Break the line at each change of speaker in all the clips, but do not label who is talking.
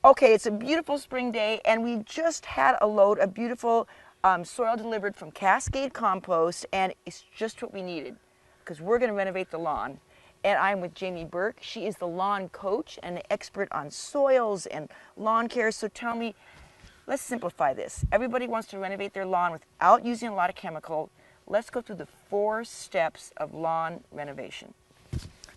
Okay, it's a beautiful spring day, and we just had a load of beautiful soil delivered from Cascade Compost, and it's just what we needed because we're going to renovate the lawn. And I'm with Jamie Burke. She is the lawn coach and an expert on soils and lawn care. So tell me, let's simplify this. Everybody wants to renovate their lawn without using a lot of chemical. Let's go through the 4 steps of lawn renovation.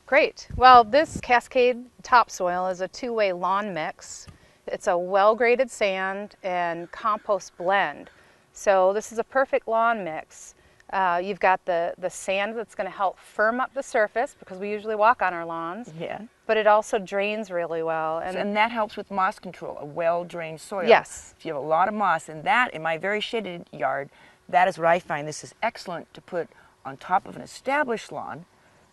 Great. Well, this Cascade topsoil is a 2-way lawn mix. It's a well-graded sand and compost blend. So this is a perfect lawn mix. You've got the sand that's going to help firm up the surface because we usually walk on our lawns.
Yeah.
But it also drains really well.
And that helps with moss control, a well-drained soil.
Yes.
If you have a lot of moss, and that, in my very shaded yard, that is what I find this is excellent to put on top of an established lawn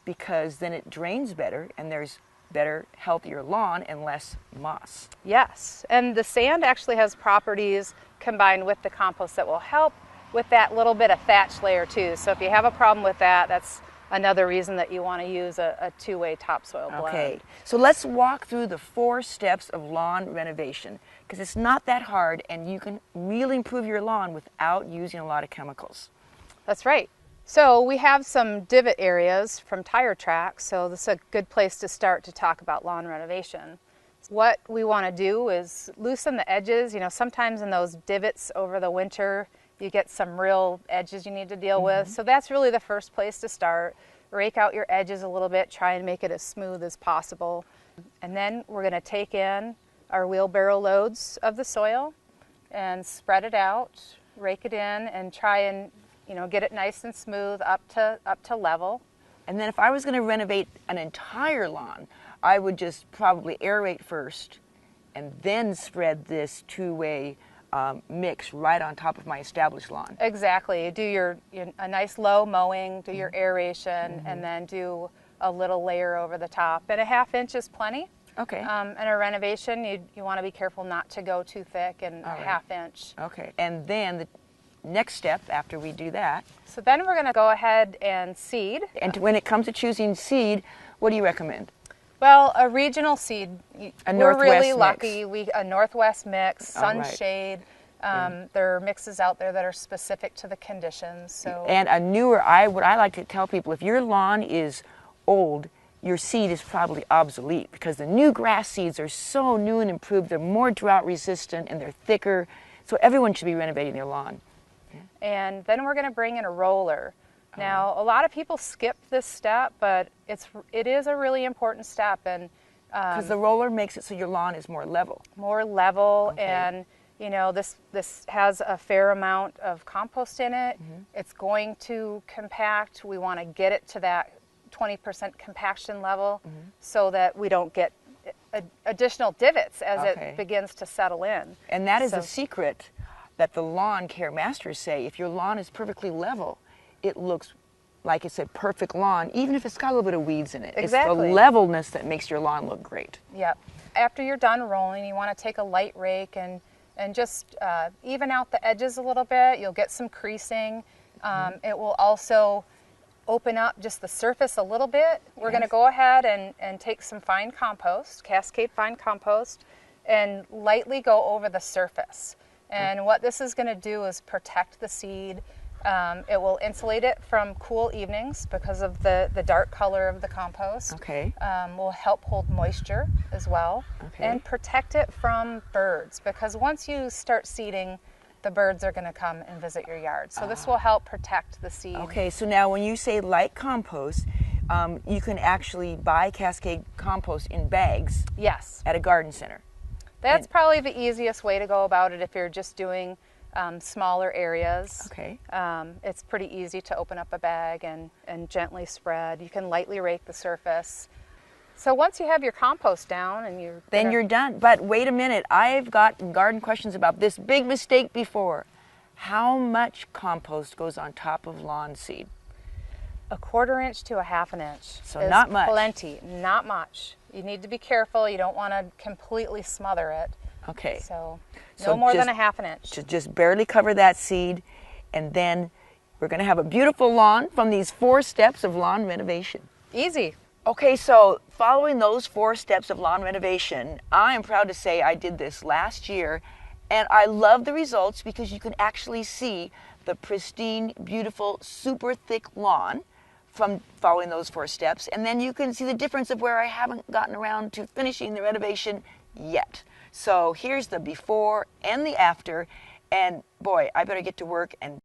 because then it drains better and there's better, healthier lawn and less moss.
Yes, and the sand actually has properties combined with the compost that will help with that little bit of thatch layer too. So if you have a problem with that, that's another reason that you want to use a 2-way topsoil blend.
Okay, so let's walk through the 4 steps of lawn renovation because it's not that hard and you can really improve your lawn without using a lot of chemicals.
That's right. So we have some divot areas from tire tracks, so this is a good place to start to talk about lawn renovation. What we want to do is loosen the edges. You know, sometimes in those divots over the winter, you get some real edges you need to deal with. So that's really the first place to start. Rake out your edges a little bit, try and make it as smooth as possible. And then we're going to take in our wheelbarrow loads of the soil and spread it out, rake it in, and try and get it nice and smooth up to level.
And then if I was going to renovate an entire lawn, I would just probably aerate first and then spread this 2-way mix right on top of my established lawn.
Exactly. You do a nice low mowing, do your aeration, and then do a little layer over the top. And a 1/2 inch is plenty.
Okay.
In a renovation, you want to be careful not to go too thick, and a 1/2 inch.
Okay. And then the next step after we do that.
So then we're going to go ahead and seed.
And when it comes to choosing seed, what do you recommend?
Well, a regional seed. We're really lucky.
Mix.
A Northwest mix, sunshade.
Right.
There are mixes out there that are specific to the conditions. So.
And a newer, what I like to tell people, if your lawn is old, your seed is probably obsolete because the new grass seeds are so new and improved. They're more drought resistant and they're thicker. So everyone should be renovating their lawn.
And then we're going to bring in a roller. Now, a lot of people skip this step, but it is a really important step, and
because the roller makes it so your lawn is more level.
More level,
Okay.
and this has a fair amount of compost in it. It's going to compact. We want to get it to that 20% compaction level so that we don't get additional divots as it begins to settle in.
And that is a secret that the lawn care masters say. If your lawn is perfectly level, it looks like it's a perfect lawn, even if it's got a little bit of weeds in it.
Exactly.
It's the levelness that makes your lawn look great.
Yep. After you're done rolling, you want to take a light rake and just even out the edges a little bit. You'll get some creasing. It will also open up just the surface a little bit. We're going to go ahead and take some fine compost, Cascade fine compost, and lightly go over the surface. And what this is going to do is protect the seed. It will insulate it from cool evenings because of the dark color of the compost.
Okay.
Will help hold moisture as well.
Okay.
And protect it from birds because once you start seeding, the birds are going to come and visit your yard. So this will help protect the seed.
Okay, so now when you say light compost, you can actually buy Cascade compost in bags.
Yes.
At a garden center.
That's probably the easiest way to go about it if you're just doing smaller areas.
Okay.
It's pretty easy to open up a bag and gently spread. You can lightly rake the surface. So once you have your compost down and
you're done. But wait a minute, I've gotten garden questions about this big mistake before. How much compost goes on top of lawn seed?
1/4 inch to a 1/2 inch.
So
is
not much.
Plenty, not much. You need to be careful. You don't want to completely smother it.
Okay.
So
So
no more than
just-
a 1/2 inch.
To just barely cover that seed, and then we're going to have a beautiful lawn from these 4 steps of lawn renovation.
Easy.
Okay, so following those 4 steps of lawn renovation, I am proud to say I did this last year, and I love the results because you can actually see the pristine, beautiful, super thick lawn from following those 4 steps, and then you can see the difference of where I haven't gotten around to finishing the renovation yet. So here's the before and the after, and boy, I better get to work and